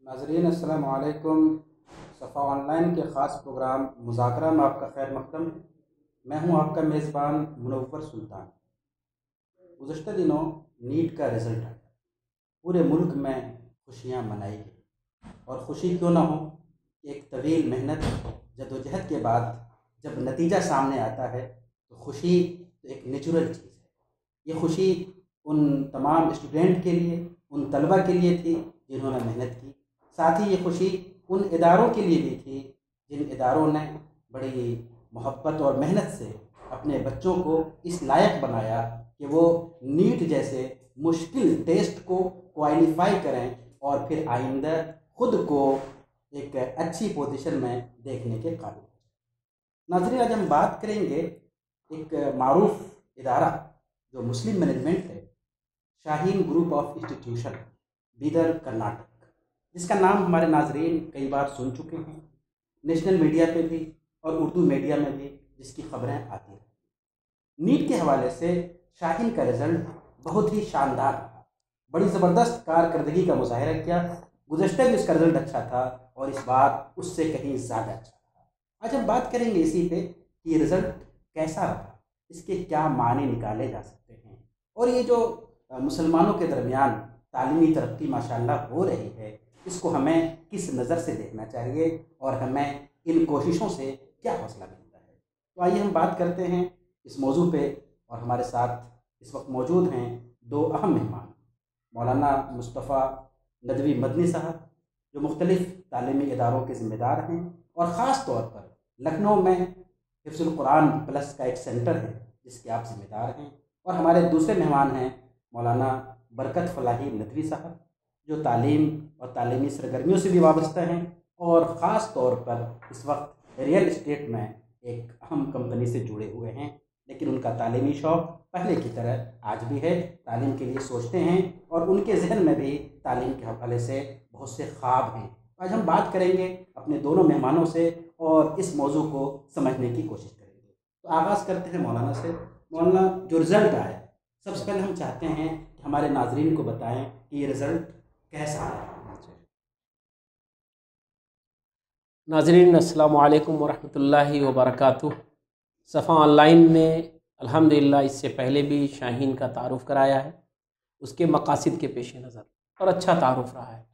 नाज़रीन अस्सलामु अलैकुम। सफ़ा ऑनलाइन के ख़ास प्रोग्राम मुज़ाकरा में आपका खैर मक़दम। मैं हूं आपका मेज़बान मुनव्वर सुल्तान। गुज़श्ता दिनों नीट का रिज़ल्ट आया, पूरे मुल्क में खुशियां मनाई गई। और ख़ुशी क्यों ना हो, एक तवील मेहनत जदोजहद के बाद जब नतीजा सामने आता है तो ख़ुशी तो एक नेचुरल चीज़ है। ये ख़ुशी उन तमाम स्टूडेंट के लिए, उन तलबा के लिए थी जिन्होंने मेहनत की। साथ ही ये खुशी उन इदारों के लिए भी थी जिन इदारों ने बड़ी मोहब्बत और मेहनत से अपने बच्चों को इस लायक बनाया कि वो नीट जैसे मुश्किल टेस्ट को क्वालिफाई करें और फिर आइंदा खुद को एक अच्छी पोजीशन में देखने के काबिल हो। नाज़रीन, आज हम बात करेंगे एक मारूफ इदारा जो मुस्लिम मैनेजमेंट है, Shaheen group of institution, Bidar, Karnataka, जिसका नाम हमारे नाजरीन कई बार सुन चुके हैं। नेशनल मीडिया पे भी और उर्दू मीडिया में भी जिसकी खबरें आती हैं। नीट के हवाले से शाहीन का रिज़ल्ट बहुत ही शानदार रहा, बड़ी ज़बरदस्त कारकर्दगी का मुजाहरा किया। गुज़श्ता भी इसका रिज़ल्ट अच्छा था और इस बार उससे कहीं ज़्यादा अच्छा था। आज हम बात करेंगे इसी पे कि ये रिज़ल्ट कैसा रहा, इसके क्या माने निकाले जा सकते हैं, और ये जो मुसलमानों के दरमियान तालीमी तरक्की माशाअल्लाह हो रही है, इसको हमें किस नज़र से देखना चाहिए और हमें इन कोशिशों से क्या हौसला मिलता है। तो आइए हम बात करते हैं इस मौजू पे। और हमारे साथ इस वक्त मौजूद हैं दो अहम मेहमान, मौलाना मुस्तफ़ा नदवी मदनी साहब, जो मुख्तलिफ़ तालीमी इदारों के ज़िम्मेदार हैं और ख़ास तौर पर लखनऊ में हिफ्ज़ुल कुरान प्लस का एक सेंटर है जिसके आप ज़िम्मेदार हैं। और हमारे दूसरे मेहमान हैं मौलाना बरकत फ़लाही नदवी साहब, जो तालीम और तालीमी सरगर्मियों से भी वाबस्ता हैं और ख़ास तौर पर इस वक्त रियल इस्टेट में एक अहम कंपनी से जुड़े हुए हैं। लेकिन उनका तालीमी शौक़ पहले की तरह आज भी है, तालीम के लिए सोचते हैं और उनके जहन में भी तालीम के हवाले से बहुत से ख्वाब हैं। आज हम बात करेंगे अपने दोनों मेहमानों से और इस मौजू को समझने की कोशिश करेंगे। तो आगाज़ करते हैं मौलाना से। मौलाना, जो रिज़ल्ट आया, सबसे पहले हम चाहते हैं कि हमारे नाजरीन को बताएं कि ये रिज़ल्ट कैसा आया। नाज़रीन अस्सलामु अलैकुम वरहमतुल्लाहि वबरकातुह। सफ़ा ऑनलाइन ने अल्हम्दुलिल्लाह इससे पहले भी शाहीन का तारुफ़ कराया है, उसके मकासद के पेश नज़र, और अच्छा तारुफ़ रहा है।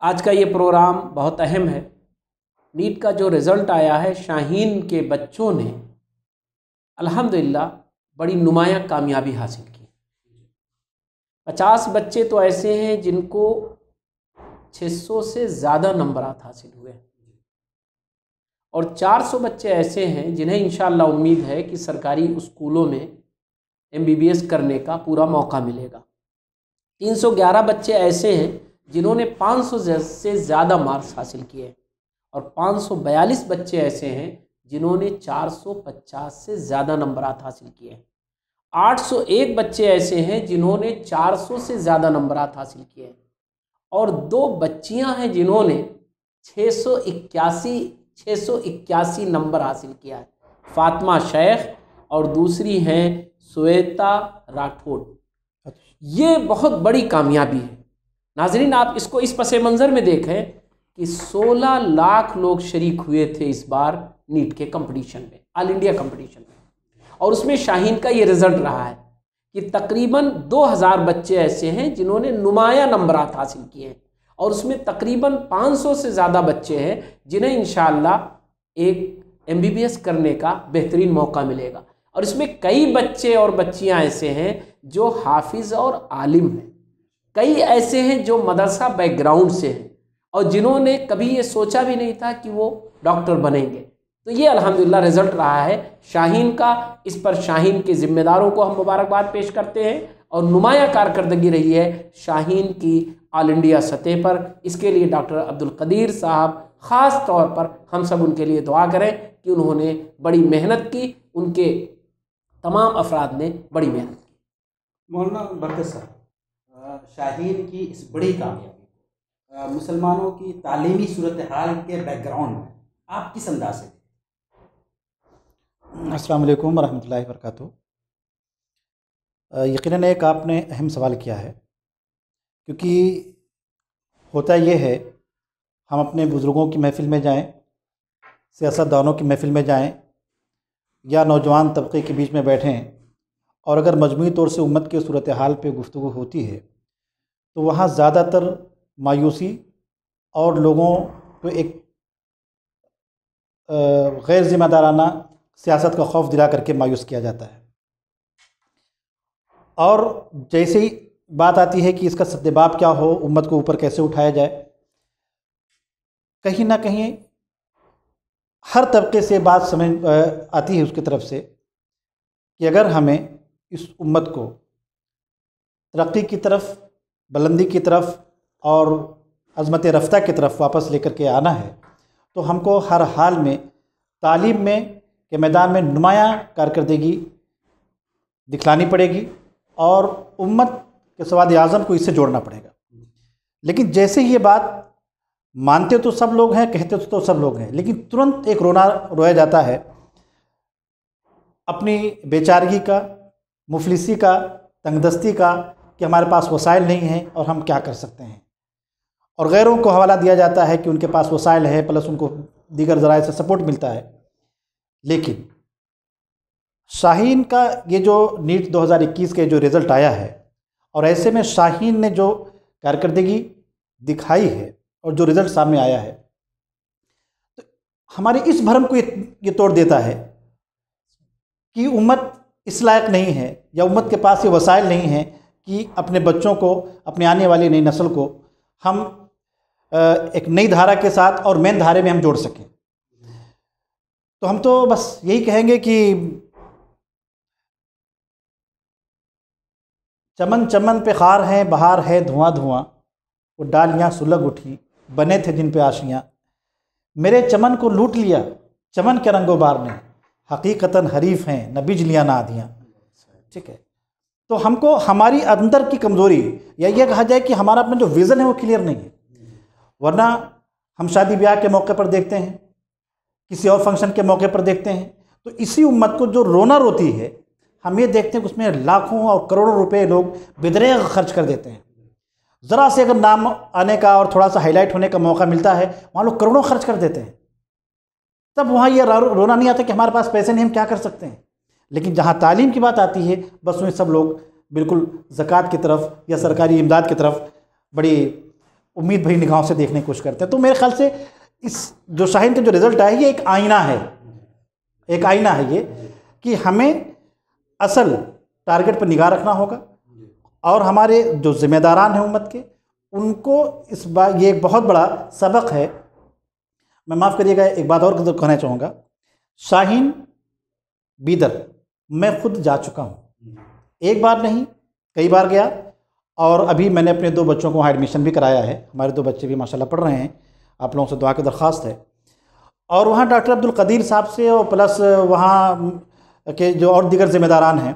आज का ये प्रोग्राम बहुत अहम है। नीट का जो रिज़ल्ट आया है, शाहीन के बच्चों ने अल्हम्दुलिल्लाह बड़ी नुमायाँ कामयाबी हासिल की। 50 बच्चे तो ऐसे हैं जिनको 600 से ज़्यादा नंबरात हासिल हुए और 400 बच्चे ऐसे हैं जिन्हें इंशाअल्लाह उम्मीद है कि सरकारी स्कूलों में MBBS करने का पूरा मौका मिलेगा। 311 बच्चे ऐसे हैं जिन्होंने 500 से ज़्यादा मार्क्स हासिल किए और 542 बच्चे ऐसे हैं जिन्होंने 450 से ज़्यादा नंबरात हासिल किए। 801 बच्चे ऐसे हैं जिन्होंने 400 से ज़्यादा नंबरात हासिल किए और 2 बच्चियां हैं जिन्होंने 681 नंबर हासिल किया है, फातिमा शेख और दूसरी हैं श्वेता राठौड़। ये बहुत बड़ी कामयाबी है। नाजरीन, आप इसको इस पस मंज़र में देखें कि 16 लाख लोग शरीक हुए थे इस बार नीट के कंपटीशन में, ऑल इंडिया कंपटीशन में, और उसमें शाहीन का ये रिज़ल्ट रहा है कि तकरीबन 2000 बच्चे ऐसे हैं जिन्होंने नुमाया नंबरात हासिल किए हैं और उसमें तकरीबन 500 से ज़्यादा बच्चे हैं जिन्हें इंशाअल्लाह एक MBBS करने का बेहतरीन मौका मिलेगा। और इसमें कई बच्चे और बच्चियां ऐसे हैं जो हाफिज़ और आलिम हैं, कई ऐसे हैं जो मदरसा बैकग्राउंड से हैं और जिन्होंने कभी ये सोचा भी नहीं था कि वो डॉक्टर बनेंगे। तो ये अल्हम्दुलिल्लाह रिज़ल्ट रहा है शाहीन का। इस पर शाहीन के ज़िम्मेदारों को हम मुबारकबाद पेश करते हैं और नुमाया कारकर्दगी रही है शाहीन की ऑल इंडिया सतह पर। इसके लिए डॉक्टर अब्दुल कदीर साहब ख़ास तौर पर हम सब उनके लिए दुआ करें कि उन्होंने बड़ी मेहनत की, उनके तमाम अफराद ने बड़ी मेहनत की। मौलाना बरकत साहब, शाहीन की इस बड़ी कामयाबी मुसलमानों की तालीमी सूरत हाल के बैकग्राउंड में आप किस अंदाज से? अस्सलाम वालेकुम रहमतुल्लाहि वबरकातुहू। यकीनन एक आपने अहम सवाल किया है, क्योंकि होता ये है, हम अपने बुज़ुर्गों की महफ़िल में जाएं, सियासतदानों की महफ़िल में जाएं या नौजवान तबके के बीच में बैठें, और अगर मजमूई तौर से उम्मत के सूरत हाल पे गुफ्तगू होती है तो वहाँ ज़्यादातर मायूसी और लोगों को एक गैर ज़िम्मेदाराना सियासत का खौफ दिला करके मायूस किया जाता है। और जैसे ही बात आती है कि इसका सद्देबाब क्या हो, उम्मत को ऊपर कैसे उठाया जाए, कहीं ना कहीं हर तबके से बात समझ आती है उसकी तरफ से कि अगर हमें इस उम्मत को तरक्की की तरफ, बुलंदी की तरफ और अज़मत रफ्ता की तरफ वापस लेकर के आना है तो हमको हर हाल में तालीम में के मैदान में नुमायाँ कारकर्दगी दिखलानी पड़ेगी और उम्मत के सवाद आज़म को इससे जोड़ना पड़ेगा। लेकिन जैसे ही ये बात मानते तो सब लोग हैं, कहते तो सब लोग हैं, लेकिन तुरंत एक रोया जाता है अपनी बेचारगी का, मुफलिसी का, तंगदस्ती का, कि हमारे पास वसाइल नहीं है और हम क्या कर सकते हैं, और गैरों को हवाला दिया जाता है कि उनके पास वसाइल है, प्लस उनको दीगर ज़राए से सपोर्ट मिलता है। लेकिन शाहीन का ये जो नीट 2021 के जो रिज़ल्ट आया है, और ऐसे में शाहीन ने जो कारकर्दगी दिखाई है और जो रिज़ल्ट सामने आया है, तो हमारे इस भ्रम को ये तोड़ देता है कि उम्मत इस लायक नहीं है या उम्मत के पास ये वसाइल नहीं है कि अपने बच्चों को, अपने आने वाली नई नस्ल को हम एक नई धारा के साथ और मेन धारे में हम जोड़ सकें। तो हम तो बस यही कहेंगे कि चमन चमन पे खार है, बहार है धुआं धुआं, वो डालियाँ सुलग उठी, बने थे जिन पे आशियाँ, मेरे चमन को लूट लिया चमन के रंगोबार ने, हकीकतन हरीफ हैं न बिजलियाँ ना आधियाँ। ठीक है, तो हमको हमारी अंदर की कमज़ोरी, या ये कहा जाए कि हमारा अपना जो विज़न है वो क्लियर नहीं है। वरना हम शादी ब्याह के मौके पर देखते हैं, किसी और फंक्शन के मौके पर देखते हैं, तो इसी उम्मत को जो रोना रोती है, हम ये देखते हैं कि उसमें लाखों और करोड़ों रुपए लोग बेदरेग खर्च कर देते हैं। ज़रा से अगर नाम आने का और थोड़ा सा हाईलाइट होने का मौका मिलता है, वहाँ लोग करोड़ों खर्च कर देते हैं। तब वहाँ ये रोना नहीं आता कि हमारे पास पैसे नहीं, हम क्या कर सकते हैं। लेकिन जहाँ तालीम की बात आती है, बस उसमें सब लोग बिल्कुल ज़कात की तरफ या सरकारी इमदाद की तरफ बड़ी उम्मीद भरी निगाहों से देखने की कोशिश करते हैं। तो मेरे ख्याल से इस जो शाहीन का जो रिज़ल्ट आया, ये एक आईना है, एक आईना है ये, कि हमें असल टारगेट पर निगाह रखना होगा और हमारे जो ज़िम्मेदारान हैं उम्मत के, उनको इस बार ये एक बहुत बड़ा सबक है। मैं माफ़ करिएगा, एक बात और कहना चाहूँगा, शाहीन बीदर मैं खुद जा चुका हूँ, एक बार नहीं कई बार गया, और अभी मैंने अपने 2 बच्चों को वहाँ एडमिशन भी कराया है। हमारे 2 बच्चे भी माशाल्लाह पढ़ रहे हैं, आप लोगों से दुआ की दरख्वास्त है। और वहाँ डॉक्टर अब्दुल कदीर साहब से और प्लस वहाँ के जो और दीगर ज़िम्मेदारान हैं,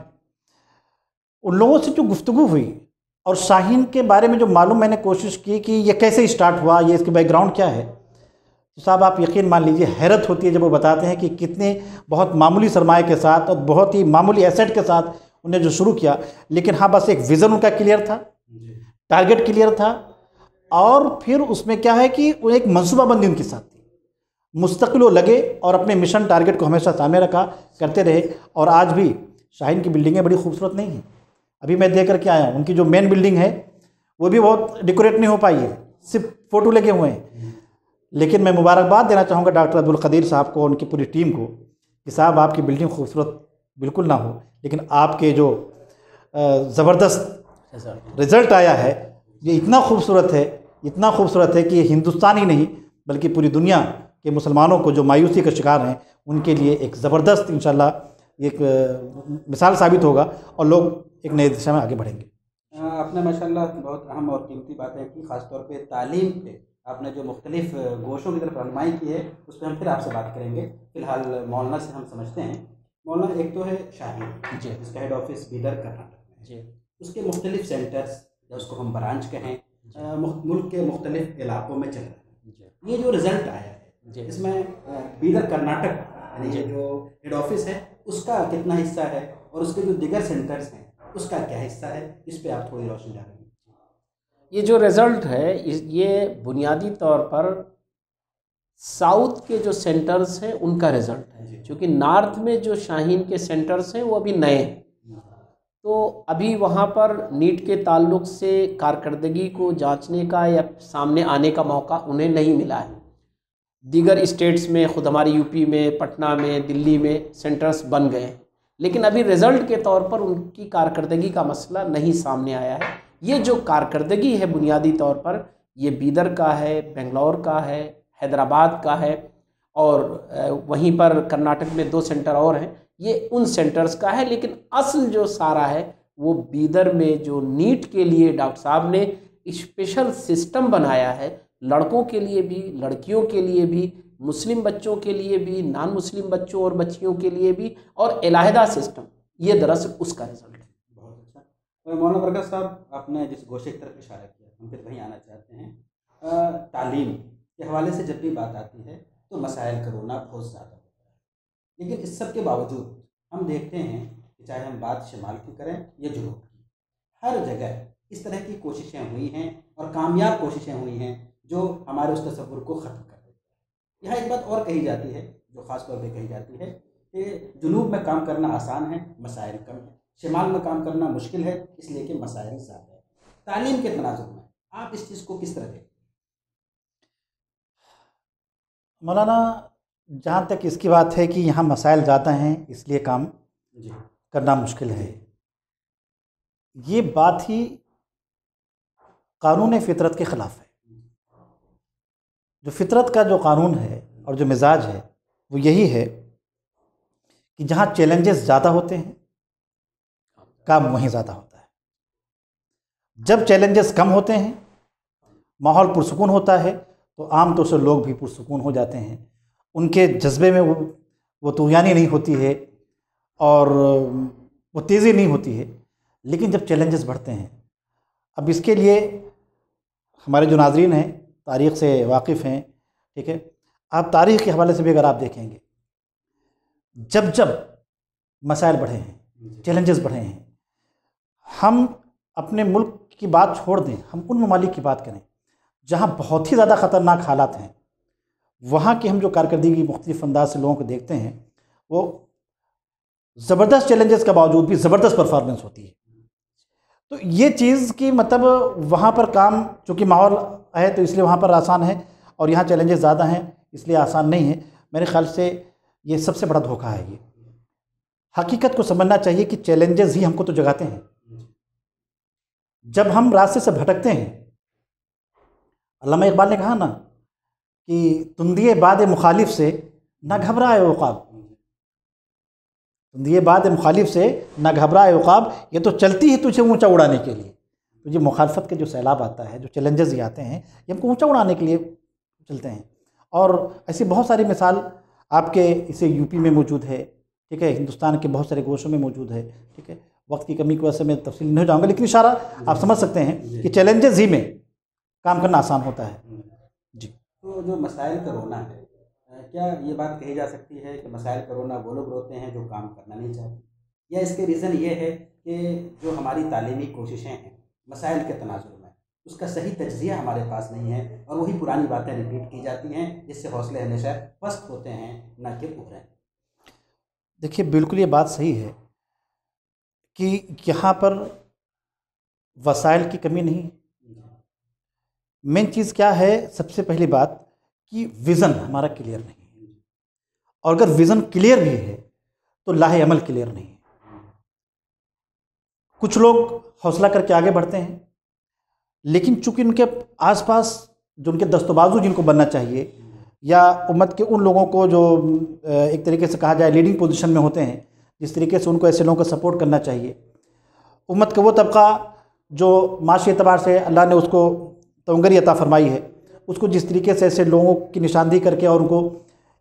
उन लोगों से जो गुफ्तगू हुई और शाहीन के बारे में जो मालूम मैंने कोशिश की कि ये कैसे स्टार्ट हुआ, ये इसके बैकग्राउंड क्या है, तो साहब आप यकीन मान लीजिए, हैरत होती है जब वो बताते हैं कि कितने बहुत मामूली सरमाए के साथ और बहुत ही मामूली एसेट के साथ उन्हें जो शुरू किया। लेकिन हाँ, बस एक विज़न उनका क्लियर था, टारगेट क्लियर था, और फिर उसमें क्या है कि वो एक मनसूबाबंदी उनके साथ थी, मुस्तकिल वो लगे और अपने मिशन टारगेट को हमेशा सामने रखा करते रहे। और आज भी शाहीन की बिल्डिंगें बड़ी खूबसूरत नहीं हैं, अभी मैं देख करके आया, उनकी जो मेन बिल्डिंग है वो भी बहुत डेकोरेट नहीं हो पाई है, सिर्फ फ़ोटो लगे हुए हैं। लेकिन मैं मुबारकबाद देना चाहूँगा डॉक्टर अब्दुल कदीर साहब को, उनकी पूरी टीम को, कि साहब आपकी बिल्डिंग खूबसूरत बिल्कुल ना हो, लेकिन आपके जो ज़बरदस्त रिज़ल्ट आया है ये इतना खूबसूरत है, इतना खूबसूरत है कि हिंदुस्तान ही नहीं बल्कि पूरी दुनिया के मुसलमानों को जो मायूसी का शिकार हैं उनके लिए एक ज़बरदस्त इंशाल्लाह एक मिसाल साबित होगा और लोग एक नए दिशा में आगे बढ़ेंगे। आपने माशाल्लाह बहुत अहम और कीमती बातें की, ख़ासतौर पे तालीम पे आपने जो मुख्तलिफ गोशों की तरफ रहनुमाई की है उस पर हम फिर आपसे बात करेंगे। फ़िलहाल मौलाना से हम समझते हैं। मौलाना, एक तो है शाहीन जी, जिसका हेड ऑफिस बीदर कर्नाटक में जी, उसके मुख्तलिफ सेंटर्स या उसको हम ब्रांच कहें, मुल्क के मुख्तलिफ इलाकों में चल रहे हैं। ये जो रिज़ल्ट आया है इसमें बीदर कर्नाटक यानी जो हेड ऑफिस है उसका कितना हिस्सा है और उसके जो दीगर सेंटर्स हैं उसका क्या हिस्सा है, इस पर आप थोड़ी रोशनी डालेंगे। ये जो रिज़ल्ट है ये बुनियादी तौर पर साउथ के जो सेंटर्स हैं उनका रिज़ल्ट है, क्योंकि नॉर्थ में जो शाहीन के सेंटर्स हैं वो अभी नए हैं, तो अभी वहाँ पर नीट के ताल्लुक से कारकर्दगी को जांचने का या सामने आने का मौका उन्हें नहीं मिला है। दीगर स्टेट्स में, ख़ुद हमारी यूपी में, पटना में, दिल्ली में सेंटर्स बन गए हैं, लेकिन अभी रिज़ल्ट के तौर पर उनकी कारकर्दगी का मसला नहीं सामने आया है। ये जो कारकर्दगी है बुनियादी तौर पर ये बीदर का है, बेंगलोर का है, हैदराबाद का है, और वहीं पर कर्नाटक में 2 सेंटर और हैं, ये उन सेंटर्स का है। लेकिन असल जो सारा है वो बीदर में जो नीट के लिए डॉक्टर साहब ने स्पेशल सिस्टम बनाया है, लड़कों के लिए भी, लड़कियों के लिए भी, मुस्लिम बच्चों के लिए भी, नॉन मुस्लिम बच्चों और बच्चियों के लिए भी, और अलहदा सिस्टम, ये दरअसल उसका रिजल्ट है। बहुत अच्छा। तो मौलाना बरकत साहब, आपने जिस गोशे की तरफ इशारा किया, हम फिर वहीं आना चाहते हैं। तालीम के हवाले से जब भी बात आती है तो मसाइल का रोना बहुत ज़्यादा होता है, लेकिन इस सब के बावजूद हम देखते हैं कि चाहे हम बात शिमाल की करें या जुनूब की, हर जगह इस तरह की कोशिशें हुई हैं और कामयाब कोशिशें हुई हैं जो हमारे उस तसव्वुर को ख़त्म कर देती है। यहाँ एक बात और कही जाती है जो ख़ास तौर पे कही जाती है कि जुनूब में काम करना आसान है, मसाइल कम है, शिमाल में काम करना मुश्किल है, इसलिए कि मसाइल ज़्यादा है। तालीम के तनाजुर में आप इस चीज़ को किस तरह देखते हैं? मौलाना, जहाँ तक इसकी बात है कि यहाँ मसाइल ज़्यादा हैं इसलिए काम जी करना मुश्किल है, ये बात ही कानून फितरत के ख़िलाफ़ है। जो फितरत का जो कानून है और जो मिजाज है वो यही है कि जहाँ चैलेंजेस ज़्यादा होते हैं काम वहीं ज़्यादा होता है। जब चैलेंजेस कम होते हैं, माहौल पुरसुकून होता है, तो आम तौर से लोग भी पुरसुकून हो जाते हैं, उनके जज्बे में वो तुग़यानी नहीं होती है और वो तेज़ी नहीं होती है। लेकिन जब चैलेंजेस बढ़ते हैं, अब इसके लिए हमारे जो नाज़रीन हैं तारीख़ से वाकिफ़ हैं, ठीक है, आप तारीख़ के हवाले से भी अगर आप देखेंगे, जब जब मसाइल बढ़े हैं, चैलेंजेस बढ़े हैं, हम अपने मुल्क की बात छोड़ दें, हम उन ममालिक की बात करें जहाँ बहुत ही ज़्यादा ख़तरनाक हालात हैं, वहाँ की हम जो कारकर्दगी मुख्तलिफ़ अंदाज से लोगों को देखते हैं, वो ज़बरदस्त चैलेंजेस के बावजूद भी ज़बरदस्त परफॉर्मेंस होती है। तो ये चीज़ की मतलब वहाँ पर काम, चूँकि माहौल है तो इसलिए वहाँ पर आसान है, और यहाँ चैलेंजेस ज़्यादा हैं इसलिए आसान नहीं है। मेरे ख़्याल से ये सबसे बड़ा धोखा है। ये हकीकत को समझना चाहिए कि चैलेंजेस ही हमको तो जगाते हैं। जब हम रास्ते से भटकते हैं, अल्लामा इकबाल ने कहा ना कि तुम दिए बाद मुखालिफ से ना घबराए उक़ाब, तुम दिए बाद मुखालिफ से ना घबराए उक़ाब, ये तो चलती है तुझे ऊंचा उड़ाने के लिए। तो ये मुखालफत के जो सैलाब आता है, जो चैलेंजेस ये आते हैं, ये हमको ऊंचा उड़ाने के लिए चलते हैं। और ऐसी बहुत सारी मिसाल आपके इसे यूपी में मौजूद है, ठीक है, हिंदुस्तान के बहुत सारे गोशों में मौजूद है, ठीक है। वक्त की कमी की वजह से मैं तफसील नहीं हो जाऊँगा, लेकिन इशारा आप समझ सकते हैं कि चैलेंजेस ही में काम करना आसान होता है। जी। तो जो मसाइल का रोना है, क्या ये बात कही जा सकती है कि मसाइल का रोना वो लोग रोते हैं जो काम करना नहीं चाहते, या इसके रीज़न ये है कि जो हमारी तालीमी कोशिशें हैं मसाइल के तनाजुर में, उसका सही तज्ज़िया हमारे पास नहीं है और वही पुरानी बातें रिपीट की जाती हैं, जिससे हौसले हमेशा पस्त होते हैं, ना कि उभरें? देखिए, बिल्कुल ये बात सही है कि यहाँ पर वसाइल की कमी नहीं। मेन चीज़ क्या है, सबसे पहली बात कि विज़न हमारा क्लियर नहीं है, और अगर विज़न क्लियर भी है तो लाहे अमल क्लियर नहीं है। कुछ लोग हौसला करके आगे बढ़ते हैं, लेकिन चूंकि उनके आसपास जो उनके दस्तबाजू जिनको बनना चाहिए, या उम्मत के उन लोगों को जो एक तरीके से कहा जाए लीडिंग पोजीशन में होते हैं, जिस तरीके से उनको ऐसे लोगों को सपोर्ट करना चाहिए, उम्मत का वो तबका जो माशी एतबार से अल्लाह ने उसको तवंगरी अता फरमाई है, उसको जिस तरीके से ऐसे लोगों की निशानदेही करके और उनको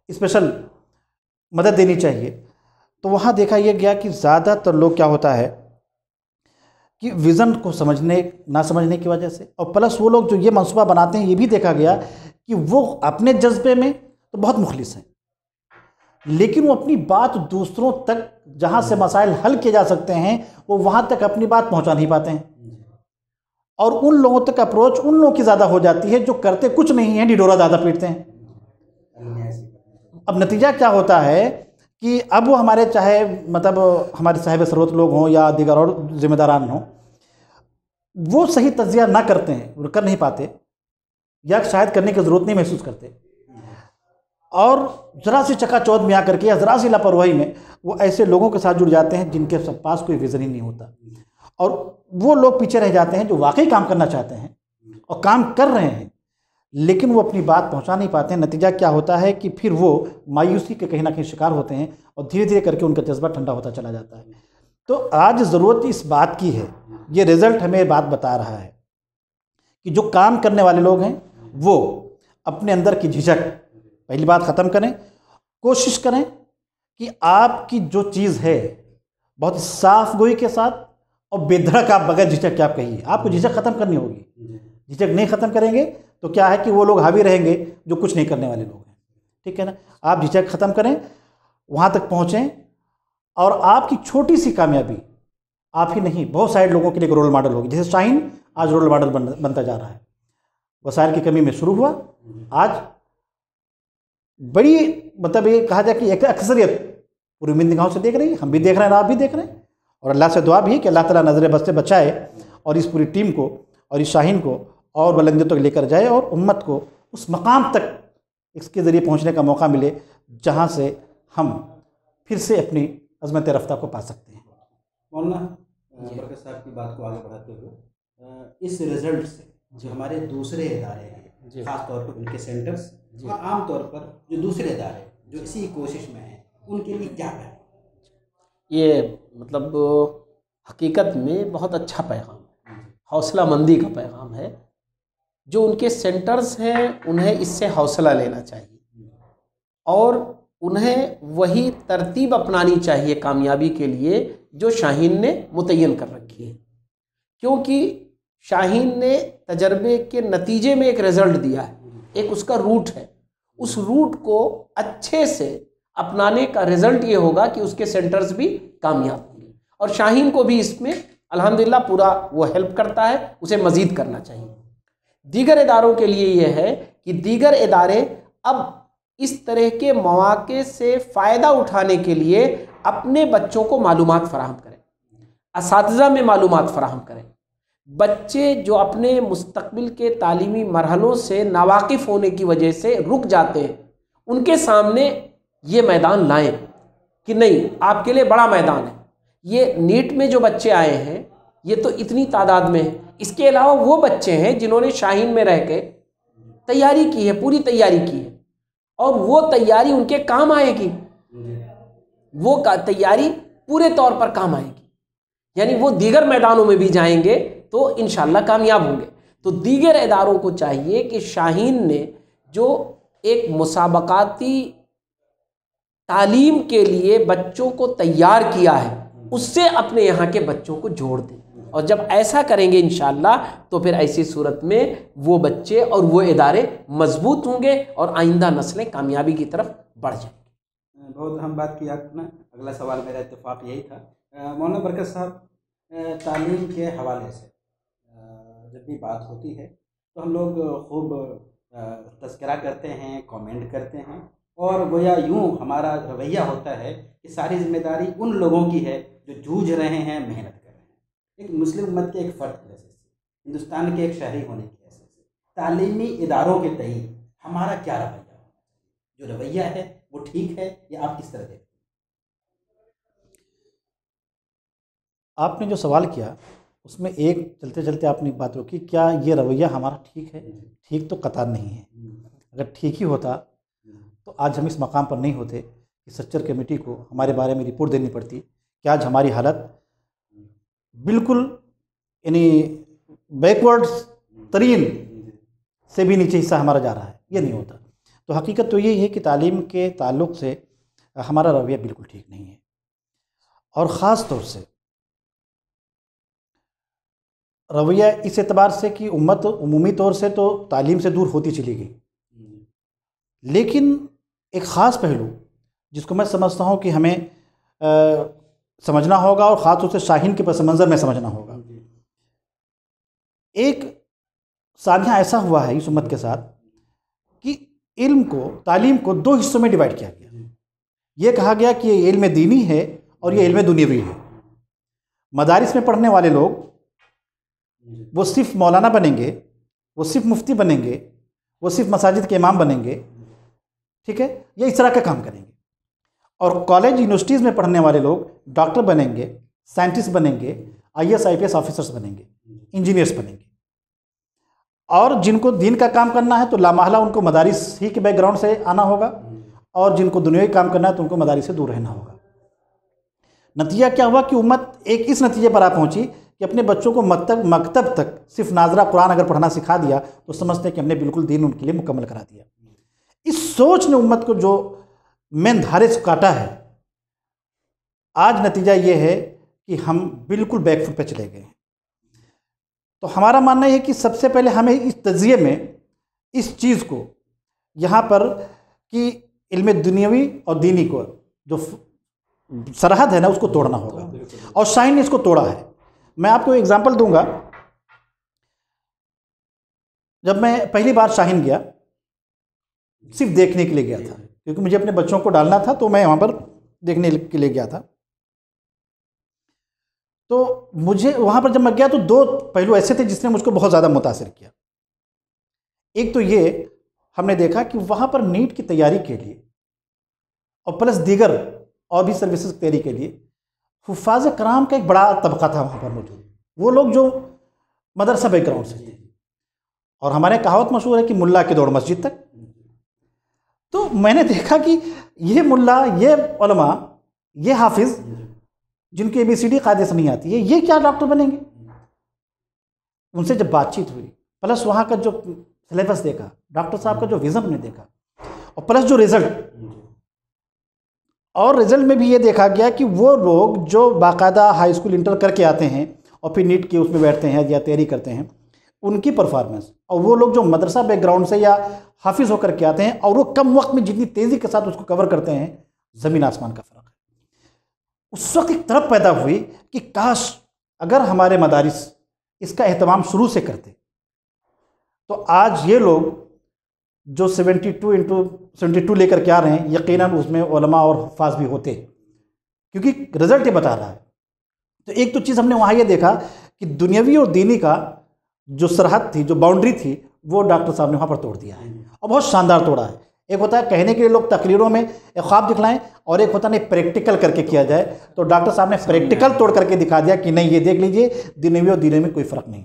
स्पेशल मदद देनी चाहिए, तो वहाँ देखा यह गया कि ज़्यादातर लोग क्या होता है कि विज़न को समझने ना समझने की वजह से, और प्लस वो लोग जो ये मंसूबा बनाते हैं, ये भी देखा गया कि वो अपने जज्बे में तो बहुत मुखलिस हैं, लेकिन वो अपनी बात दूसरों तक जहाँ से मसाइल हल किए जा सकते हैं वो वहाँ तक अपनी बात पहुँचा नहीं पाते हैं। और उन लोगों तक अप्रोच उन लोगों की ज़्यादा हो जाती है जो करते कुछ नहीं है, ढिढोरा ज़्यादा पीटते हैं। अब नतीजा क्या होता है कि अब वो हमारे चाहे मतलब हमारे साहिब सरोत लोग हों या दीगर और जिम्मेदारान हों, वो सही तज्जिया ना करते हैं, वो कर नहीं पाते या शायद करने की ज़रूरत नहीं महसूस करते, और ज़रा सी चकाचौंध में आकर के या ज़रा सी लापरवाही में वो ऐसे लोगों के साथ जुड़ जाते हैं जिनके पास कोई विज़न ही नहीं होता, और वो लोग पीछे रह जाते हैं जो वाकई काम करना चाहते हैं और काम कर रहे हैं, लेकिन वो अपनी बात पहुंचा नहीं पाते हैं। नतीजा क्या होता है कि फिर वो मायूसी के कहीं ना कहीं शिकार होते हैं और धीरे धीरे करके उनका जज्बा ठंडा होता चला जाता है। तो आज ज़रूरत इस बात की है, ये रिज़ल्ट हमें बात बता रहा है कि जो काम करने वाले लोग हैं वो अपने अंदर की झिझक पहली बात ख़त्म करें, कोशिश करें कि आपकी जो चीज़ है बहुत साफ गोई के साथ और बेधड़क आप बगैर झिझक के आप कहिए। आपको झिझक ख़त्म करनी होगी, झिझक नहीं ख़त्म करेंगे तो क्या है कि वो लोग हावी रहेंगे जो कुछ नहीं करने वाले लोग हैं, ठीक है ना। आप झिझक ख़त्म करें, वहाँ तक पहुँचें, और आपकी छोटी सी कामयाबी आप ही नहीं बहुत सारे लोगों के लिए रोल मॉडल होगी। जैसे शाहीन आज रोल मॉडल बनता जा रहा है, वसाइल की कमी में शुरू हुआ, आज बड़ी मतलब ये कहा जाए कि एक अक्सरियत पूरी उम्मीद निगाहों से देख रही है, हम भी देख रहे हैं, आप भी देख रहे हैं, और अल्लाह से दुआ भी है कि अल्लाह ताला नज़र बस से बचाए और इस पूरी टीम को और इस शाहीन को और बुलंदियों तक लेकर जाए और उम्मत को उस मकाम तक इसके ज़रिए पहुंचने का मौका मिले जहां से हम फिर से अपनी अज़मत रफ्ता को पा सकते हैं। मौलाना बरकत साहब की बात को आगे बढ़ाते हुए इस रिज़ल्ट से जो हमारे दूसरे इदारे हैं, ख़ास तौर पर उनके सेंटर्स और आम तौर पर जो दूसरे इदारे जो इसी कोशिश में हैं, उनके लिए क्या करें? ये मतलब हकीकत में बहुत अच्छा पैगाम है, हौसला मंदी का पैगाम है। जो उनके सेंटर्स हैं उन्हें इससे हौसला लेना चाहिए और उन्हें वही तरतीब अपनानी चाहिए कामयाबी के लिए जो शाहीन ने मुतय्यन कर रखी है, क्योंकि शाहीन ने तजर्बे के नतीजे में एक रिज़ल्ट दिया है, एक उसका रूट है। उस रूट को अच्छे से अपनाने का रिज़ल्ट ये होगा कि उसके सेंटर्स भी कामयाब होंगे, और शाहीन को भी इसमें अल्हम्दुलिल्लाह पूरा वो हेल्प करता है, उसे मज़ीद करना चाहिए। दीगर इदारों के लिए ये है कि दीगर इदारे अब इस तरह के मौके से फ़ायदा उठाने के लिए अपने बच्चों को मालूमात फ़राहम करें, असातिज़ा में मालूमात फ़राहम करें। बच्चे जो अपने मुस्तक़बिल के तालीमी मरहलों से नावाकिफ़ होने की वजह से रुक जाते हैं, उनके सामने ये मैदान लाएं कि नहीं, आपके लिए बड़ा मैदान है। ये नीट में जो बच्चे आए हैं ये तो इतनी तादाद में है, इसके अलावा वो बच्चे हैं जिन्होंने शाहीन में रह के तैयारी की है, पूरी तैयारी की है, और वो तैयारी उनके काम आएगी, वो तैयारी पूरे तौर पर काम आएगी, यानी वो दीगर मैदानों में भी जाएंगे तो इंशाअल्लाह कामयाब होंगे। तो दीगर इदारों को चाहिए कि शाहीन ने जो एक मुसाबकाती तालीम के लिए बच्चों को तैयार किया है उससे अपने यहाँ के बच्चों को जोड़ दें, और जब ऐसा करेंगे इंशाअल्लाह तो फिर ऐसी सूरत में वो बच्चे और वो इदारे मजबूत होंगे और आइंदा नस्लें कामयाबी की तरफ बढ़ जाएंगी। बहुत अहम बात की आपने। अगला सवाल मेरा इत्तेफाक यही था। मौलाना बरकत साहब, तालीम के हवाले से जब भी बात होती है तो हम लोग खूब तज़किरा करते हैं, कमेंट करते हैं, और गोया यूँ हमारा रवैया होता है कि सारी जिम्मेदारी उन लोगों की है जो जूझ रहे हैं, मेहनत कर रहे हैं। एक मुस्लिम उम्मत के एक फ़र्द की हैसियत से, हिंदुस्तान के एक शहरी होने की हैसियत से, तालीमी इदारों के तई हमारा क्या रवैया होना चाहिए? जो रवैया है वो ठीक है या आप किस तरह देखते हैं? आपने जो सवाल किया उसमें एक चलते चलते आपने एक बात रोकी, क्या ये रवैया हमारा ठीक है? ठीक तो कतई नहीं है। अगर ठीक ही होता तो आज हम इस मकाम पर नहीं होते कि सच्चर कमेटी को हमारे बारे में रिपोर्ट देनी पड़ती कि आज हमारी हालत बिल्कुल यानी बैकवर्ड्स तरीन से भी नीचे हिस्सा हमारा जा रहा है, ये नहीं होता। तो हकीकत तो यही है कि तालीम के ताल्लुक़ से हमारा रवैया बिल्कुल ठीक नहीं है, और ख़ास तौर से रवैया इस एतबार से कि उम्मत उमूमी तौर से तो तालीम से दूर होती चली गई, लेकिन एक ख़ास पहलू जिसको मैं समझता हूँ कि हमें समझना होगा और ख़ास तौर से शाहीन के पस मंज़र में समझना होगा। एक सानिया ऐसा हुआ है इस उम्मत के साथ कि इल्म को, तालीम को दो हिस्सों में डिवाइड किया गया। ये कहा गया कि ये इल्म दीनी है और ये इल्म दुनियावी है। मदारिस में पढ़ने वाले लोग वो सिर्फ मौलाना बनेंगे, वो सिर्फ मुफ्ती बनेंगे, वो सिर्फ मसाजिद के इमाम बनेंगे, ठीक है, ये इस तरह का काम करेंगे। और कॉलेज यूनिवर्सिटीज़ में पढ़ने वाले लोग डॉक्टर बनेंगे, साइंटिस्ट बनेंगे, IAS IPS ऑफिसर्स बनेंगे, इंजीनियर्स बनेंगे। और जिनको दीन का काम करना है तो लामहला उनको मदारिस ही के बैकग्राउंड से आना होगा, और जिनको दुनियावी काम करना है तो उनको मदारिस से दूर रहना होगा। नतीजा क्या हुआ कि उम्मत एक इस नतीजे पर आ पहुंची कि अपने बच्चों को मकतब तक सिर्फ नाजरा कुरान अगर पढ़ना सिखा दिया तो समझते हैं कि हमने बिल्कुल दीन उनके लिए मुकम्मल करा दिया। इस सोच ने उम्मत को जो मेन धारे से काटा है, आज नतीजा ये है कि हम बिल्कुल बैकफुट पे चले गए हैं। तो हमारा मानना है कि सबसे पहले हमें इस तजिए में इस चीज़ को यहाँ पर कि इल्म दुनियावी और दीनी को जो सरहद है ना उसको तोड़ना होगा, और शाहीन ने इसको तोड़ा है। मैं आपको एग्जांपल दूंगा। जब मैं पहली बार शाहीन गया, सिर्फ देखने के लिए गया था, क्योंकि मुझे अपने बच्चों को डालना था, तो मैं वहाँ पर देखने के लिए गया था। तो मुझे वहाँ पर जब मैं गया तो दो पहलू ऐसे थे जिसने मुझको बहुत ज़्यादा मुतासिर किया। एक तो ये हमने देखा कि वहाँ पर नीट की तैयारी के लिए और प्लस दीगर और भी सर्विसेज की तैयारी के लिए हुफ़ाज़ कराम का एक बड़ा तबका था वहाँ पर मौजूद। वो लोग जो मदरसा बैकग्राउंड से थे, और हमारे कहावत मशहूर है कि मुल्ला की दौड़ मस्जिद तक। तो मैंने देखा कि ये मुल्ला, ये उलमा, ये हाफिज़ जिनकी ABCD कायदे से नहीं आती है, ये क्या डॉक्टर बनेंगे। उनसे जब बातचीत हुई, प्लस वहाँ का जो सिलेबस देखा, डॉक्टर साहब का जो विज़न हमने देखा, और प्लस जो रिज़ल्ट, और रिज़ल्ट में भी ये देखा गया कि वो लोग जो बाकायदा हाई स्कूल इंटर करके आते हैं और फिर नीट के उसमें बैठते हैं या तैयारी करते हैं, उनकी परफॉर्मेंस, और वो लोग जो मदरसा बैकग्राउंड से या हाफिज़ होकर के आते हैं और वो कम वक्त में जितनी तेज़ी के साथ उसको कवर करते हैं, ज़मीन आसमान का फ़र्क है। उस वक्त एक तड़प पैदा हुई कि काश अगर हमारे मदारिस इसका एहतमाम शुरू से करते तो आज ये लोग जो 72 लेकर के आ रहे हैं, यकीनन उसमें उलमा और हुफ़ाज़ भी होते, क्योंकि रिज़ल्ट ये बता रहा है। तो एक तो चीज़ हमने वहाँ ये देखा कि दुनियावी और दीनी का जो सरहद थी, जो बाउंड्री थी, वो डॉक्टर साहब ने वहाँ पर तोड़ दिया है, और बहुत शानदार तोड़ा है। एक होता है कहने के लिए लोग तकरीरों में एक ख्वाब दिखलाएं, और एक होता है प्रैक्टिकल करके किया जाए। तो डॉक्टर साहब ने प्रैक्टिकल तोड़ करके दिखा दिया कि नहीं, ये देख लीजिए, दुनियावी और दीनी में कोई फ़र्क नहीं।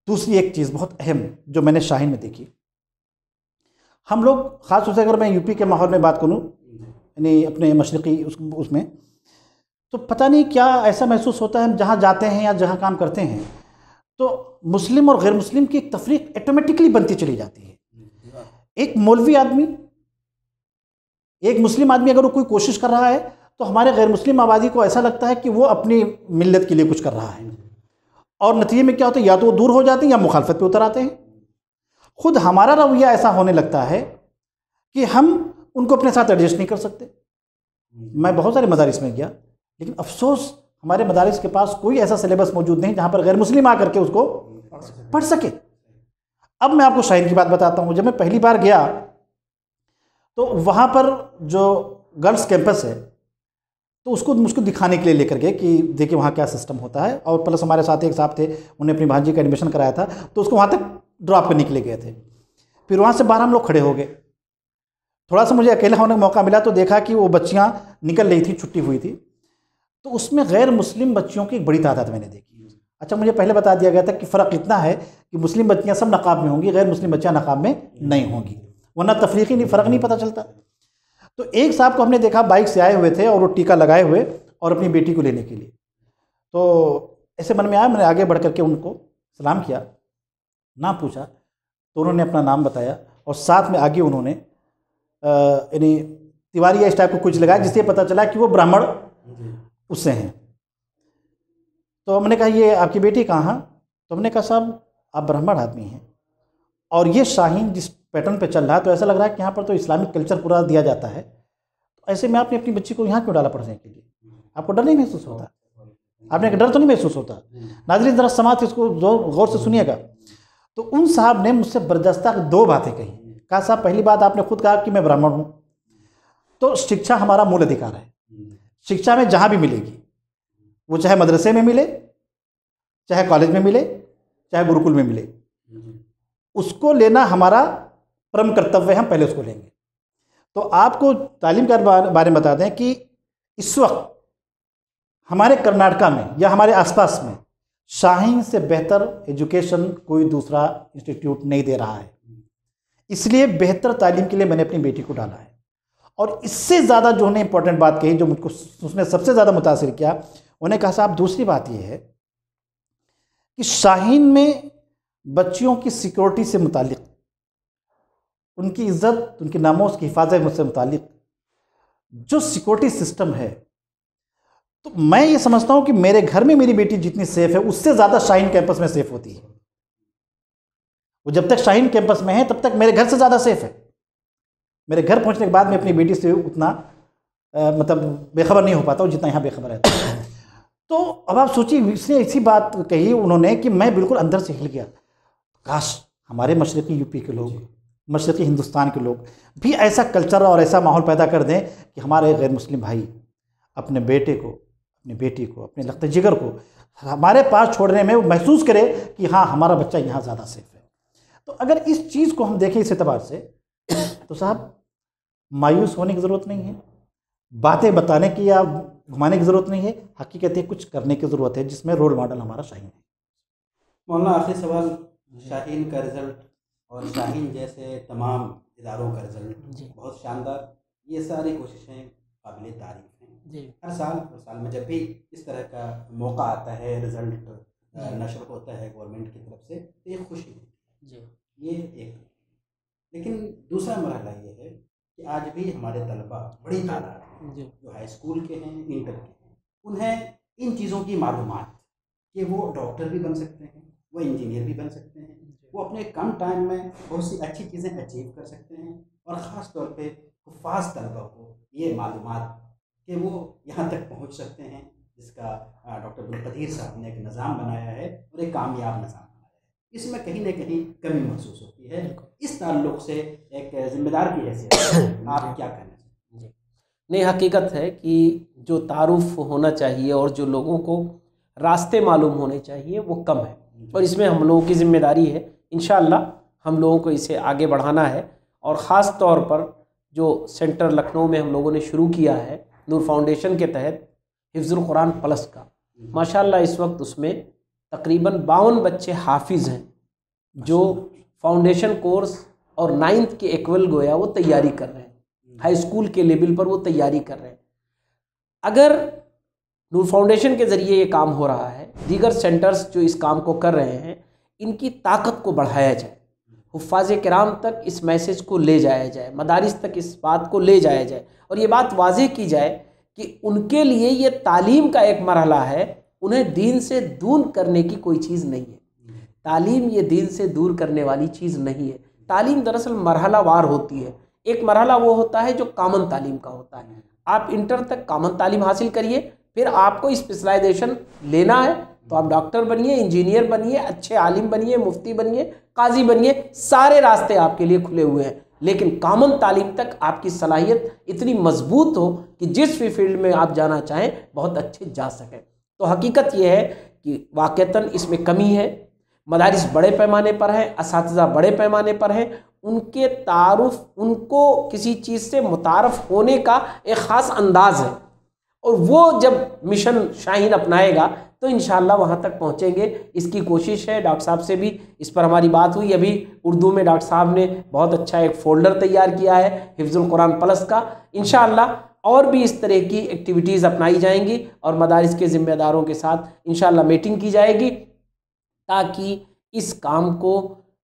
दूसरी एक चीज़ बहुत अहम जो मैंने शाहीन में देखी, हम लोग ख़ास तौर से अगर मैं यूपी के माहौल में बात करूँ, यानी अपने मशरक़ी उसमें, तो पता नहीं क्या ऐसा महसूस होता है, हम जहाँ जाते हैं या जहाँ काम करते हैं तो मुस्लिम और गैर मुस्लिम की एक तफरीक ऑटोमेटिकली बनती चली जाती है। एक मौलवी आदमी, एक मुस्लिम आदमी अगर वो कोई कोशिश कर रहा है तो हमारे गैर मुस्लिम आबादी को ऐसा लगता है कि वो अपनी मिल्लत के लिए कुछ कर रहा है, और नतीजे में क्या होता है, या तो वो दूर हो जाते हैं या मुखालफत पे उतर आते हैं। खुद हमारा रवैया ऐसा होने लगता है कि हम उनको अपने साथ एडजस्ट नहीं कर सकते। मैं बहुत सारे मदारिस में गया, लेकिन अफसोस हमारे मदारिस के पास कोई ऐसा सिलेबस मौजूद नहीं जहाँ पर गैर मुस्लिम आकर के उसको पढ़ सके। अब मैं आपको शाहीन की बात बताता हूँ। जब मैं पहली बार गया तो वहाँ पर जो गर्ल्स कैंपस है, तो उसको मुझको दिखाने के लिए लेकर गए कि देखिए वहाँ क्या सिस्टम होता है, और प्लस हमारे साथ एक साहब थे, उन्हें अपनी भांजी का एडमिशन कराया था, तो उसको वहाँ तक ड्रॉप करने के लिए गए थे। फिर वहाँ से बाहर हम लोग खड़े हो गए। थोड़ा सा मुझे अकेला होने का मौका मिला तो देखा कि वो बच्चियाँ निकल रही थी, छुट्टी हुई थी, तो उसमें गैर मुस्लिम बच्चियों की एक बड़ी तादाद मैंने देखी। अच्छा, मुझे पहले बता दिया गया था कि फ़र्क इतना है कि मुस्लिम बच्चियाँ सब नकाब में होंगी, गैर मुस्लिम बच्चियाँ नकाब में नहीं होंगी, वरना तफरीकी नहीं फ़र्क नहीं पता चलता। तो एक साहब को हमने देखा बाइक से आए हुए थे और वो टीका लगाए हुए और अपनी बेटी को लेने के लिए, तो ऐसे मन में आया, मैंने आगे बढ़ करके उनको सलाम किया, नाम पूछा, तो उन्होंने अपना नाम बताया, और साथ में आगे उन्होंने यानी तिवारी इस टाइप को कुछ लगाया जिससे पता चला कि वो ब्राह्मण उससे हैं। तो हमने कहा ये आपकी बेटी कहाँ? तो हमने कहा साहब आप ब्राह्मण आदमी हैं और ये शाहीन जिस पैटर्न पे चल रहा है तो ऐसा लग रहा है कि यहाँ पर तो इस्लामिक कल्चर पूरा दिया जाता है, तो ऐसे में आपने अपनी बच्ची को यहाँ क्यों डाला पढ़ने के लिए? आपको डर नहीं महसूस होता? आपने एक डर तो नहीं महसूस होता? नाज़रीन ज़रा समाज इसको गौर से सुनिएगा। तो उन साहब ने मुझसे बर्दाश्ता 2 बातें कही। कहा साहब पहली बात आपने खुद कहा कि मैं ब्राह्मण हूँ, तो शिक्षा हमारा मूल अधिकार है। शिक्षा में जहाँ भी मिलेगी, वो चाहे मदरसे में मिले, चाहे कॉलेज में मिले, चाहे गुरुकुल में मिले, उसको लेना हमारा परम कर्तव्य है, हम पहले उसको लेंगे। तो आपको तालीम के बारे में बता दें कि इस वक्त हमारे कर्नाटका में या हमारे आसपास में शाहीन से बेहतर एजुकेशन कोई दूसरा इंस्टीट्यूट नहीं दे रहा है। इसलिए बेहतर तालीम के लिए मैंने अपनी बेटी को डाला है। और इससे ज़्यादा जो उन्हें इंपॉर्टेंट बात कही, जो मुझको उसने सबसे ज़्यादा मुतासिर किया, उन्हें कहा साहब दूसरी बात यह है कि शाहीन में बच्चियों की सिक्योरिटी से मुतालिक, उनकी इज्जत, उनकी नामोस की हिफाजत से मुतालिक जो सिक्योरिटी सिस्टम है, तो मैं ये समझता हूँ कि मेरे घर में मेरी बेटी जितनी सेफ है उससे ज़्यादा शाहीन कैंपस में सेफ होती है। वो जब तक शाहीन कैंपस में है तब तक मेरे घर से ज़्यादा सेफ है। मेरे घर पहुँचने के बाद मैं अपनी बेटी से उतना मतलब बेखबर नहीं हो पाता हूँ जितना यहाँ बेखबर रहता है। तो अब आप सोचिए, इसने ऐसी बात कही उन्होंने कि मैं बिल्कुल अंदर से हिल गया। काश हमारे मशरक़ी यूपी के लोग, मशरक़ी हिंदुस्तान के लोग भी ऐसा कल्चर और ऐसा माहौल पैदा कर दें कि हमारे गैर मुस्लिम भाई अपने बेटे को, अपनी बेटी को, अपने लख्त जिगर को हमारे पास छोड़ने में वो महसूस करे कि हाँ हमारा बच्चा यहाँ ज़्यादा सेफ है। तो अगर इस चीज़ को हम देखें इस एतबार से, तो साहब मायूस होने की ज़रूरत नहीं है, बातें बताने की या घुमाने की ज़रूरत नहीं है, हकीकत है कुछ करने की ज़रूरत है, जिसमें रोल मॉडल हमारा शाहीन है। मौलाना आखिरी सवाल, शाहीन का रिज़ल्ट और शाहीन जैसे तमाम इदारों का रिज़ल्ट बहुत शानदार, ये सारी कोशिशें काबिल तारीफ़ हैं। हर साल में जब भी इस तरह का मौका आता है, रिज़ल्ट नशर होता है गवर्नमेंट की तरफ से, तो ये खुशी होती है। ये एक, लेकिन दूसरा मरहला ये है कि आज भी हमारे तलबा बड़ी तादाद में जो हाई स्कूल के हैं, इंटर के हैं, उन्हें इन चीज़ों की मालूमात कि वो डॉक्टर भी बन सकते हैं, वो इंजीनियर भी बन सकते हैं, वो अपने कम टाइम में बहुत सी अच्छी चीज़ें अचीव कर सकते हैं। और ख़ास तौर पे हुफ़ाज़ तलबा को ये मालूमात कि वो यहाँ तक पहुँच सकते हैं, जिसका डॉक्टर अब्दुल कदीर साहब ने एक निज़ाम बनाया है और एक कामयाब निज़ाम बनाया है। इसमें कहीं ना कहीं कमी महसूस होती है। इस ताल्लुक़ से एक ज़िम्मेदार की हैसियत आप क्या कहना चाहेंगे? नहीं, हकीकत है कि जो तारुफ होना चाहिए और जो लोगों को रास्ते मालूम होने चाहिए वो कम है, और इसमें हम लोगों की ज़िम्मेदारी है। इंशाअल्लाह हम लोगों को इसे आगे बढ़ाना है। और ख़ास तौर पर जो सेंटर लखनऊ में हम लोगों ने शुरू किया है नूर फाउंडेशन के तहत हिफ्ज़ुल कुरान प्लस का, माशाअल्लाह इस वक्त उसमें तकरीबन 52 बच्चे हाफिज़ हैं जो फाउंडेशन कोर्स और 9th के इक्वल गोया वो तैयारी कर रहे हैं, हाई स्कूल के लेवल पर वो तैयारी कर रहे हैं। अगर नूर फाउंडेशन के ज़रिए ये काम हो रहा है, दीगर सेंटर्स जो इस काम को कर रहे हैं, इनकी ताकत को बढ़ाया जाए, हुफ़ाज़ किराम तक इस मैसेज को ले जाया जाए, मदारिस तक इस बात को ले जाया जाए, और ये बात वाज़ेह की जाए कि उनके लिए ये तालीम का एक मरहला है, उन्हें दीन से दूर करने की कोई चीज़ नहीं है। तालीम ये दीन से दूर करने वाली चीज़ नहीं है। तालीम दरअसल मरहला वार होती है। एक मरहला वो होता है जो कॉमन तालीम का होता है, आप इंटर तक कॉमन तालीम हासिल करिए, फिर आपको स्पेशलाइजेशन लेना है तो आप डॉक्टर बनिए, इंजीनियर बनिए, अच्छे आलिम बनिए, मुफ्ती बनिए, काजी बनिए, सारे रास्ते आपके लिए खुले हुए हैं। लेकिन कॉमन तालीम तक आपकी सलाहियत इतनी मजबूत हो कि जिस भी फील्ड में आप जाना चाहें बहुत अच्छे जा सकें। तो हकीकत यह है कि वाक़तन इसमें कमी है। मदारिस बड़े पैमाने पर हैं, असातिज़ा बड़े पैमाने पर हैं, उनके तारुफ, उनको किसी चीज़ से मुतारफ़ होने का एक ख़ास अंदाज़ है, और वो जब मिशन शाहीन अपनाएगा तो इंशाअल्लाह वहाँ तक पहुँचेंगे। इसकी कोशिश है। डॉक्टर साहब से भी इस पर हमारी बात हुई, अभी उर्दू में डॉक्टर साहब ने बहुत अच्छा एक फ़ोल्डर तैयार किया है हिफ्ज़ुल कुरान प्लस का। इंशाअल्लाह और भी इस तरह की एक्टिविटीज़ अपनाई जाएंगी और मदारिस के ज़िम्मेदारों के साथ इंशाअल्लाह मीटिंग की जाएगी, ताकि इस काम को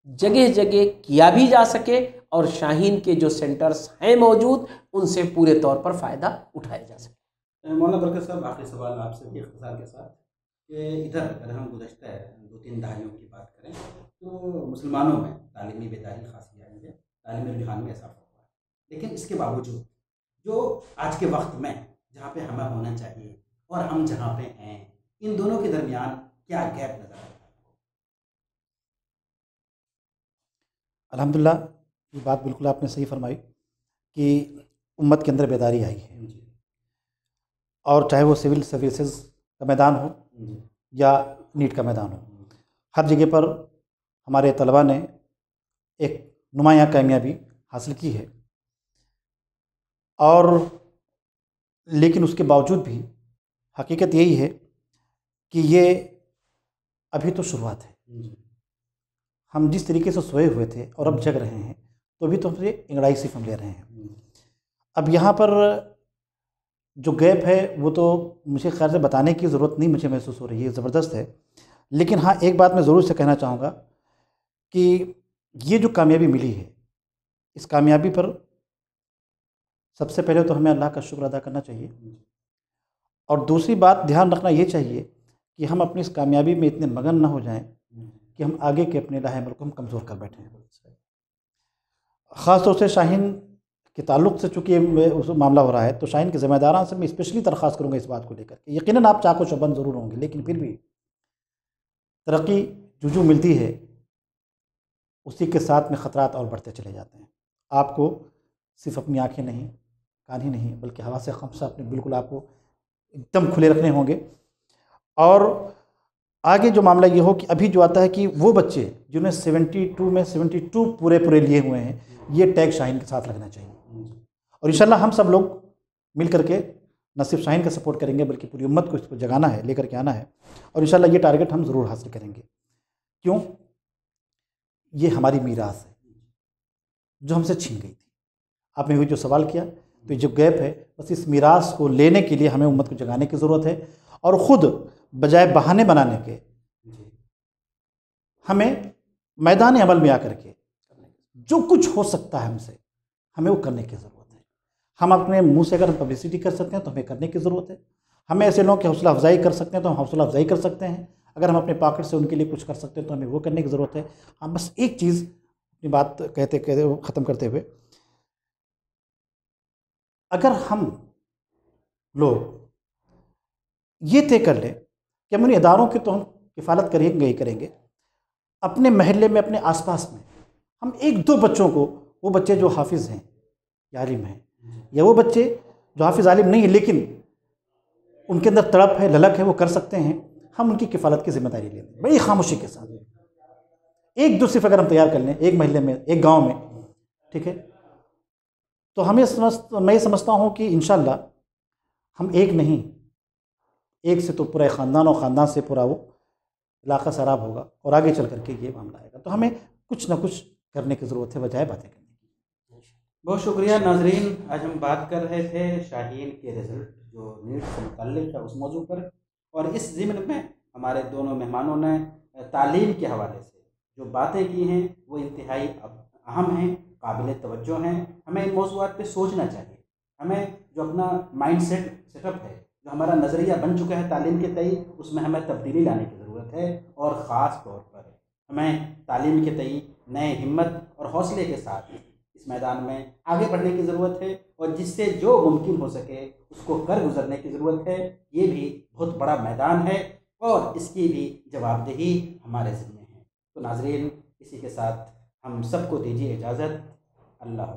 जगह जगह किया भी जा सके और शाहीन के जो सेंटर्स हैं मौजूद उनसे पूरे तौर पर फ़ायदा उठाया जा सके। मौलाना बरकत साहब, आखिरी सवाल आपसे भी इख्तिसार के साथ कि इधर अगर हम गुज़श्ता 2-3 दहाइयों की बात करें तो मुसलमानों में तालीमी बेदारी खासी आई है, तालीमी रुझान में इजाफा हुआ है, लेकिन इसके बावजूद जो आज के वक्त में जहाँ पे हमें होना चाहिए और हम जहाँ पे हैं इन दोनों के दरमियान क्या गैप नज़र आता है? अल्हम्दुलिल्लाह, ये बात बिल्कुल आपने सही फरमाई कि उम्मत के अंदर बेदारी आई है, जी और चाहे वो सिविल सर्विसेज का मैदान हो जी या नीट का मैदान हो, हर जगह पर हमारे तलबा ने एक नुमायाँ कामयाबी हासिल की है। और लेकिन उसके बावजूद भी हकीकत यही है कि ये अभी तो शुरुआत है। जी हम जिस तरीके से सोए हुए थे और अब जग रहे हैं, तो अभी तो हमसे अंगड़ाई सिर्फ हम ले रहे हैं। अब यहाँ पर जो गैप है वो तो मुझे ख्याल से बताने की ज़रूरत नहीं मुझे महसूस हो रही है, ज़बरदस्त है। लेकिन हाँ, एक बात मैं ज़रूर से कहना चाहूँगा कि ये जो कामयाबी मिली है, इस कामयाबी पर सबसे पहले तो हमें अल्लाह का शुक्र अदा करना चाहिए, और दूसरी बात ध्यान रखना ये चाहिए कि हम अपनी इस कामयाबी में इतने मगन ना हो जाएं कि हम आगे के अपने लाहे अमल को हम कमज़ोर कर बैठें। ख़ास तौर से शाहीन के ताल्लुक़ से चूँकि उस मामला हो रहा है, तो शाहीन के ज़िम्मेदारान से मैं स्पेशली दरख्वास्त करूँगा इस बात को लेकर कि यकीनन आप चाको चौबंद ज़रूर होंगे, लेकिन फिर भी तरक्की जो मिलती है उसी के साथ में ख़तरात और बढ़ते चले जाते हैं। आपको सिर्फ अपनी आँखें नहीं, कान ही नहीं, बल्कि हवा से खमसा अपने बिल्कुल आपको एकदम खुले रखने होंगे। और आगे जो मामला ये हो कि अभी जो आता है कि वो बच्चे जिन्हें 72 में 72 पूरे लिए हुए हैं, ये टैग शाहीन के साथ लगना चाहिए। और इंशाल्लाह हम सब लोग मिल करके न सिर्फ शाहीन का सपोर्ट करेंगे, बल्कि पूरी उम्मत को इस पर जगाना है, लेकर के आना है, और इंशाल्लाह ये टारगेट हम ज़रूर हासिल करेंगे। क्यों? ये हमारी मीरास है जो हमसे छीन गई थी। आपने हुई जो सवाल किया, तो ये जो गैप है, बस इस मीरास को लेने के लिए हमें उम्मत को जगाने की ज़रूरत है, और ख़ुद बजाय बहाने बनाने के हमें मैदान अमल में आकर के जो कुछ हो सकता है हमसे, हमें वो करने की ज़रूरत है। हम अपने मुंह से अगर हम पब्लिसिटी कर सकते हैं तो हमें करने की ज़रूरत है। हमें ऐसे लोगों की हौसला अफजाई कर सकते हैं तो हम हौसला अफजाई कर सकते हैं। अगर हम अपने पॉकेट से उनके लिए कुछ कर सकते हैं तो हमें वो करने की ज़रूरत है। हम बस एक चीज़ अपनी बात कहते ख़त्म करते हुए, अगर हम लोग ये तय कर लें कि हम उन इदारों की तो हम किफ़ालत करेंगे ही करेंगे, अपने महल्ले में, अपने आसपास में हम एक दो बच्चों को, वो बच्चे जो हाफिज़ हैं या आलिम हैं, या वो बच्चे जो हाफिज़ आलिम नहीं है लेकिन उनके अंदर तड़प है, ललक है, वो कर सकते हैं, हम उनकी किफ़ालत की जिम्मेदारी लें बड़ी खामोशी के साथ। एक दो सिर्फ अगर हम तैयार कर लें, एक महल्ले में, एक गाँव में, ठीक है, तो मैं ये समझता हूँ कि इंशाअल्लाह हम एक नहीं, एक से तो पूरा ख़ानदान और ख़ानदान से पूरा वो इलाका सराब होगा, और आगे चल करके ये मामला आएगा। तो हमें कुछ ना कुछ करने की ज़रूरत है बजाय बातें करने की। बहुत शुक्रिया नाजरीन, आज हम बात कर रहे थे शाहीन के रिज़ल्ट जो नीट से मुतल्लिक़ है उस मौजू पर, और इस ज़िम्न में हमारे दोनों मेहमानों ने तालीम के हवाले से जो बातें की हैं वो इंतहाई अहम हैं, काबिल तवज्जो हैं। हमें इन मौज़ूआत पे सोचना चाहिए। हमें जो अपना माइंड सेटअप है, जो हमारा नज़रिया बन चुका है तालीम के तई, उसमें हमें तब्दीली लाने की ज़रूरत है, और ख़ास तौर पर हमें तालीम के तई नए हिम्मत और हौसले के साथ इस मैदान में आगे बढ़ने की ज़रूरत है, और जिससे जो मुमकिन हो सके उसको कर गुजरने की ज़रूरत है। ये भी बहुत बड़ा मैदान है और इसकी भी जवाबदेही हमारे ज़िम्मे है। तो नाज़रीन, इसी के साथ हम सबको दीजिए इजाज़त। अल्लाह।